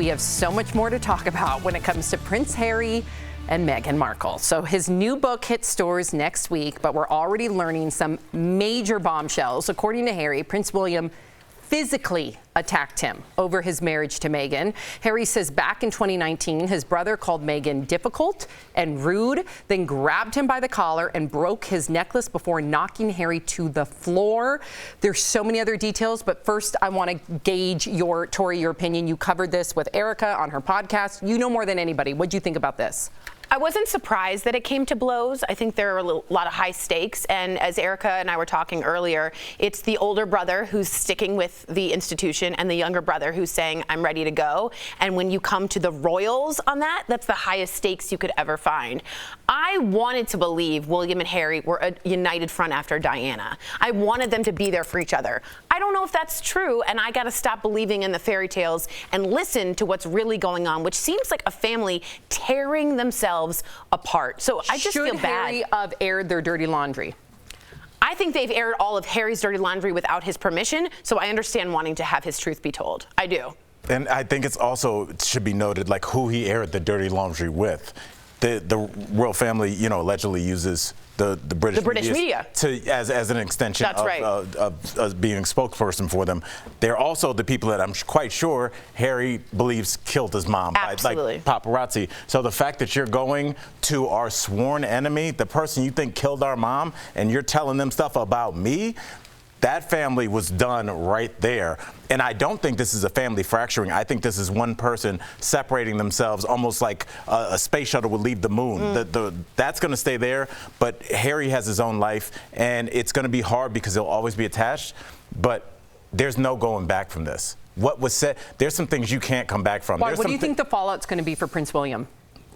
we have so much more to talk about when it comes to Prince Harry and Meghan Markle. So his new book hits stores next week, but we're already learning some major bombshells. According to Harry, Prince William physically attacked him over his marriage to Meghan. Harry says back in 2019, his brother called Meghan difficult and rude, then grabbed him by the collar and broke his necklace before knocking Harry to the floor. There's so many other details, but first I want to gauge your opinion. You covered this with Erica on her podcast. You know more than anybody. What'd you think about this? I wasn't surprised that it came to blows. I think there are a lot of high stakes. And as Erica and I were talking earlier, it's the older brother who's sticking with the institution and the younger brother who's saying, I'm ready to go. And when you come to the royals on that, that's the highest stakes you could ever find. I wanted to believe William and Harry were a united front after Diana. I wanted them to be there for each other. I don't know if that's true, and I got to stop believing in the fairy tales and listen to what's really going on, which seems like a family tearing themselves apart. So I just feel bad. Should Harry have aired their dirty laundry? I think they've aired all of Harry's dirty laundry without his permission, so I understand wanting to have his truth be told. I do. And I think it should be noted, like, who he aired the dirty laundry with. The royal family, allegedly uses the British media as an extension of being a spokesperson for them. They're also the people that I'm quite sure Harry believes killed his mom by paparazzi. So the fact that you're going to our sworn enemy, the person you think killed our mom, and you're telling them stuff about me, that family was done right there. And I don't think this is a family fracturing. I think this is one person separating themselves, almost like a space shuttle would leave the moon. That's going to stay there, but Harry has his own life, and it's going to be hard because he'll always be attached, but there's no going back from this. What was said, there's some things you can't come back from. What do you think the fallout's going to be for Prince William?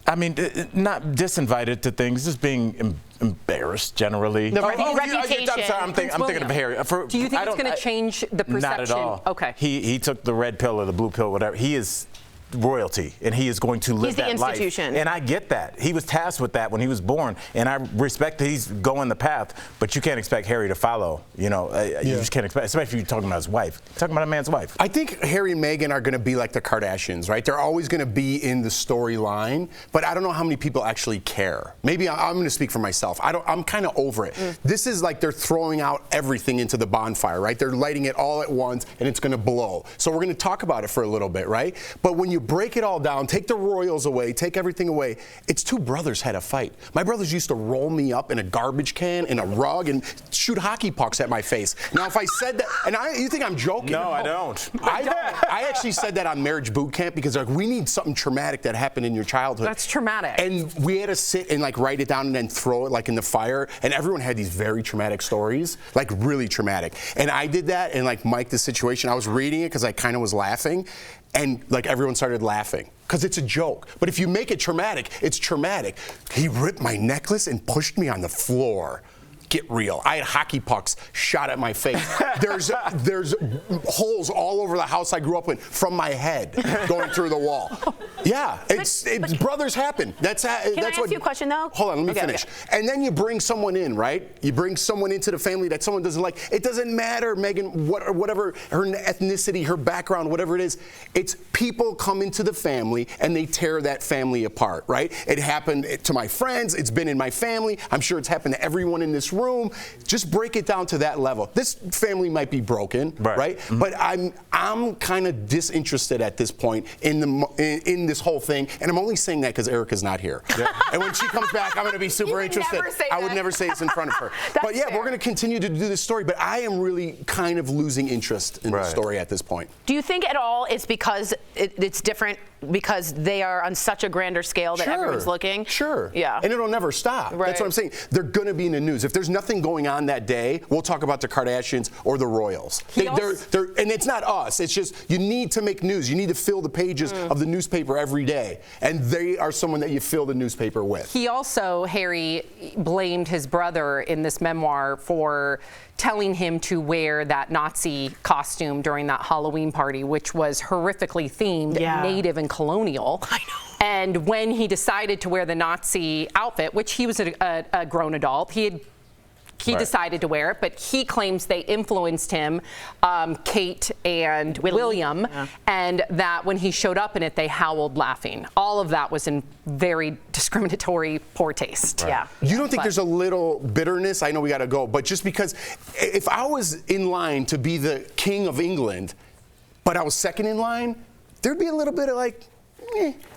I mean, not disinvited to things, just being embarrassed generally. The reputation. I'm sorry, I'm thinking of Harry. Do you think it's going to change the perception? Not at all. Okay. He took the red pill or the blue pill, whatever. He is royalty, and he is going to live that life. He's the institution. And I get that. He was tasked with that when he was born, and I respect that he's going the path, but you can't expect Harry to follow. You just can't expect, especially if you're talking about his wife. You're talking about a man's wife. I think Harry and Meghan are going to be like the Kardashians, right? They're always going to be in the storyline, but I don't know how many people actually care. Maybe I'm going to speak for myself. I'm kind of over it. This is like they're throwing out everything into the bonfire, right? They're lighting it all at once, and it's going to blow. So we're going to talk about it for a little bit, right? But when you break it all down, take the royals away, take everything away, it's two brothers had a fight. My brothers used to roll me up in a garbage can, in a rug, and shoot hockey pucks at my face. Now, if I said that, and you think I'm joking? No, I don't. I actually said that on marriage boot camp because we need something traumatic that happened in your childhood. That's traumatic. And we had to sit and write it down and then throw it in the fire. And everyone had these very traumatic stories, really traumatic. And I did that and Mike the situation. I was reading it because I kind of was laughing. And everyone started laughing because it's a joke. But if you make it traumatic, it's traumatic. He ripped my necklace and pushed me on the floor. Get real. I had hockey pucks shot at my face. There's holes all over the house I grew up in from my head going through the wall. Yeah, brothers happen. Can I ask you a question though? Hold on, let me finish. Okay. And then you bring someone in, right? You bring someone into the family that someone doesn't like. It doesn't matter, Meghan, whatever her ethnicity, her background, whatever it is. It's people come into the family and they tear that family apart, right? It happened to my friends. It's been in my family. I'm sure it's happened to everyone in this room. Just break it down to that level. This family might be broken, right? Mm-hmm. But I'm kind of disinterested at this point in this whole thing, and I'm only saying that because Erica's not here. Yeah. And when she comes back, I'm going to be super interested. I would never say this in front of her. But yeah, fair. We're going to continue to do this story, but I am really kind of losing interest in the story at this point. Do you think at all it's because it's different because they are on such a grander scale that everyone's looking? Sure. Yeah. And it'll never stop. Right. That's what I'm saying. They're going to be in the news. If there's nothing going on that day, we'll talk about the Kardashians or the royals. And it's not us. It's just you need to make news. You need to fill the pages of the newspaper every day. And they are someone that you fill the newspaper with. He also, Harry, blamed his brother in this memoir for telling him to wear that Nazi costume during that Halloween party, which was horrifically themed, native and colonial. I know. And when he decided to wear the Nazi outfit, which he was a grown adult, he He decided to wear it, but he claims they influenced him, Kate and William, and that when he showed up in it, they howled laughing. All of that was in very discriminatory, poor taste. Yeah. You don't think there's a little bitterness? I know we got to go, but just because if I was in line to be the king of England, but I was second in line, there'd be a little bit of like,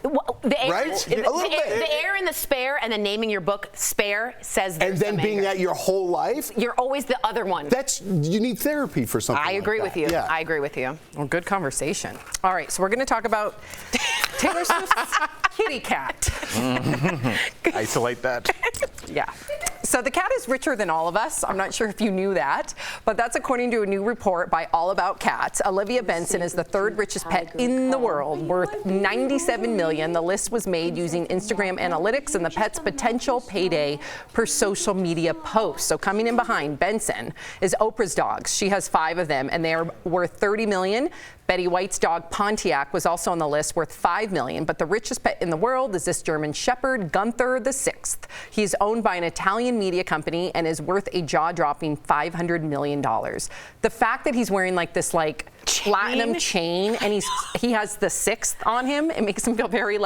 Well, the air, right? The air in the spare, and then naming your book Spare says there's and then some being anger. that your whole life. You're always the other one. You need therapy for something. I agree like with you. Yeah. I agree with you. Well, good conversation. All right, so we're going to talk about Taylor Swift's kitty cat. Isolate that. Yeah. So the cat is richer than all of us. I'm not sure if you knew that, but that's according to a new report by All About Cats. Olivia Benson is the third richest pet in the world, worth $97 million. The list was made using Instagram analytics and the pet's potential payday per social media post. So coming in behind Benson is Oprah's dogs. She has 5 of them, and they are worth $30 million. Betty White's dog Pontiac was also on the list, worth $5 million. But the richest pet in the world is this German Shepherd, Gunther VI. He's owned by an Italian media company and is worth a jaw-dropping $500 million. The fact that he's wearing like this platinum chain and he has the 6th on him, it makes him feel very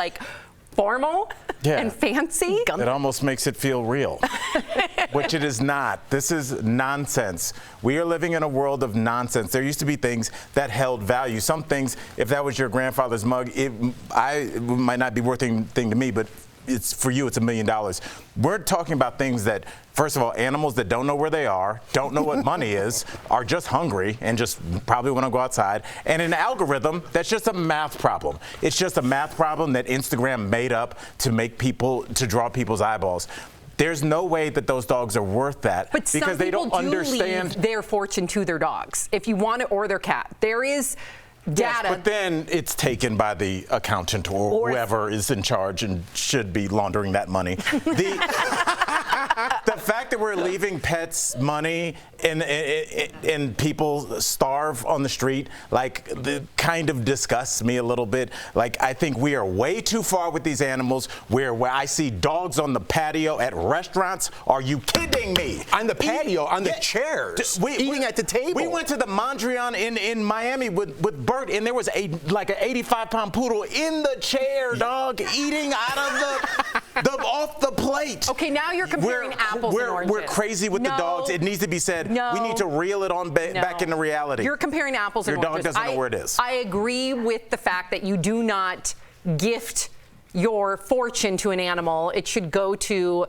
formal and fancy. It almost makes it feel real, which it is not. This is nonsense. We are living in a world of nonsense. There used to be things that held value. Some things, if that was your grandfather's mug, it might not be worth anything to me, but for you, it's $1 million. We're talking about things that, first of all, animals that don't know where they are, don't know what money is, are just hungry and just probably want to go outside. And an algorithm that's just a math problem. It's just a math problem that Instagram made up to draw people's eyeballs. There's no way that those dogs are worth that because they don't understand their fortune to their dogs. If you want it or their cat, there is data. Yes, but then it's taken by the accountant or whoever is in charge and should be laundering that money. The fact that we're leaving pets money and people starve on the street, kind of disgusts me a little bit. I think we are way too far with these animals where I see dogs on the patio at restaurants. Are you kidding me? On the patio, on the chairs, eating at the table. We went to the Mondrian in Miami with Bert, and there was an 85-pound poodle in the chair, dog, eating out of off the plate. Okay, now you're comparing apples and oranges. We're crazy with the dogs. It needs to be said. We need to reel it on back into reality. You're comparing apples and oranges. Your dog doesn't know where it is. I agree with the fact that you do not gift your fortune to an animal. It should go to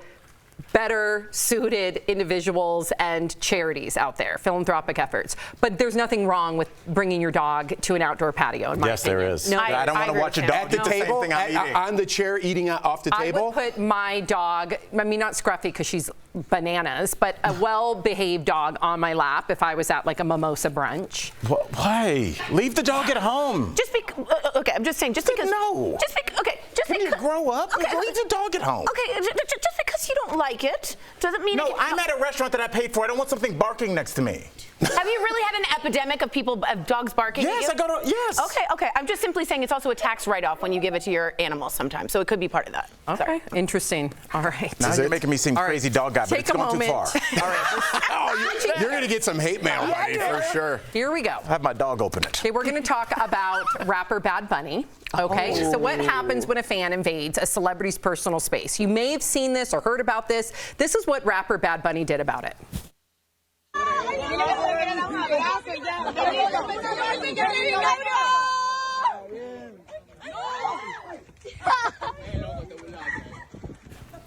better suited individuals and charities out there, philanthropic efforts. But there's nothing wrong with bringing your dog to an outdoor patio, in my opinion. There is. No, I don't want to watch a dog at the table, on the chair, eating off the table. I would put my dog, not Scruffy because she's bananas, but a well-behaved dog on my lap if I was at a mimosa brunch. Why? Leave the dog at home. Okay, I'm just saying, just because. No. Can you grow up? Okay, leave the dog at home. Okay, just because you don't like it doesn't mean. No, I'm at a restaurant that I paid for. I don't want something barking next to me. Have you really had an epidemic of dogs barking yes, at you? Yes. Okay. I'm just simply saying it's also a tax write-off when you give it to your animals sometimes, so it could be part of that. Okay, Sorry. Interesting. All right. Now you're making me seem crazy dog guy, but it's gone too far. All right. You're going to get some hate mail, buddy, for sure. Here we go. Have my dog open it. Okay, we're going to talk about rapper Bad Bunny. Okay, so what happens when a fan invades a celebrity's personal space? You may have seen this or heard about this. This is what rapper Bad Bunny did about it.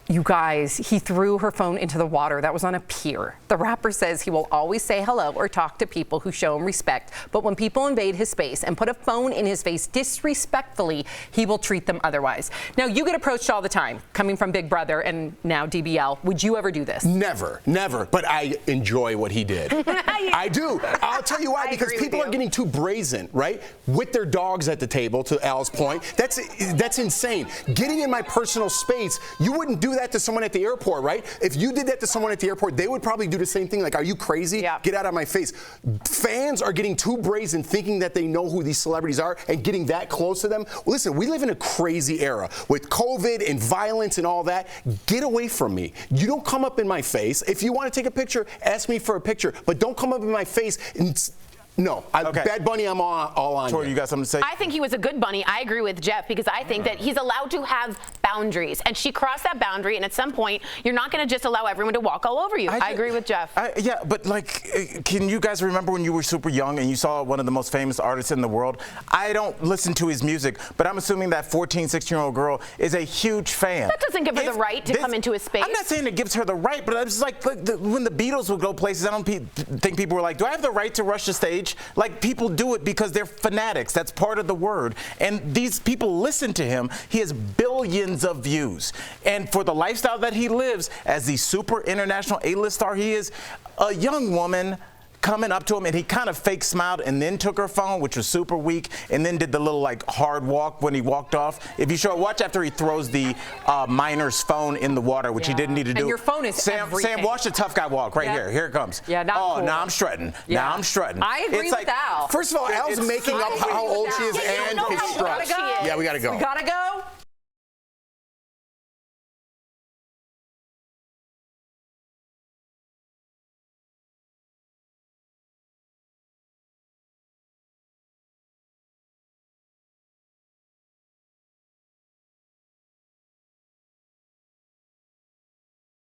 You guys, he threw her phone into the water. That was on a pier. The rapper says he will always say hello or talk to people who show him respect, but when people invade his space and put a phone in his face disrespectfully, he will treat them otherwise. Now, you get approached all the time, coming from Big Brother and now DBL. Would you ever do this? Never, but I enjoy what he did. I do. I'll tell you why, because people are getting too brazen, right? With their dogs at the table, to Al's point. That's insane. Getting in my personal space, you wouldn't do that to someone at the airport, right? If you did that to someone at the airport, they would probably do the same thing. Like, are you crazy? Yeah. Get out of my face. Fans are getting too brazen, thinking that they know who these celebrities are and getting that close to them. Well, listen, we live in a crazy era with COVID and violence and all that. Get away from me. You don't come up in my face. If you want to take a picture, ask me for a picture, but don't come up in my face and no. Okay. Bad Bunny, I'm all on. Tori, you got something to say? I think he was a good bunny. I agree with Jeff because I think that he's allowed to have boundaries, and she crossed that boundary. And at some point, you're not going to just allow everyone to walk all over you. I agree with Jeff. Yeah, but like, can you guys remember when you were super young and you saw one of the most famous artists in the world? I don't listen to his music, but I'm assuming that 14, 16-year-old girl is a huge fan. That doesn't give her the right to come into his space. I'm not saying it gives her the right, but it's like when the Beatles would go places, I don't think people were like, do I have the right to rush the stage? Like, people do it because they're fanatics. That's part of the word. And these people listen to him. He has billions of views. And for the lifestyle that he lives, as the super international A-list star he is, a young woman coming up to him, and he kind of fake smiled and then took her phone, which was super weak, and then did the little like hard walk when he walked off. If you watch after he throws the miner's phone in the water, which he didn't need to do. And your phone is everything. Sam, watch the tough guy walk right here. Here it comes. Yeah, not cool. Now I'm strutting. Yeah. Now I'm strutting. I agree with Al. First of all, Al's making up how old she is and his strut. Yeah, we gotta go. We gotta go.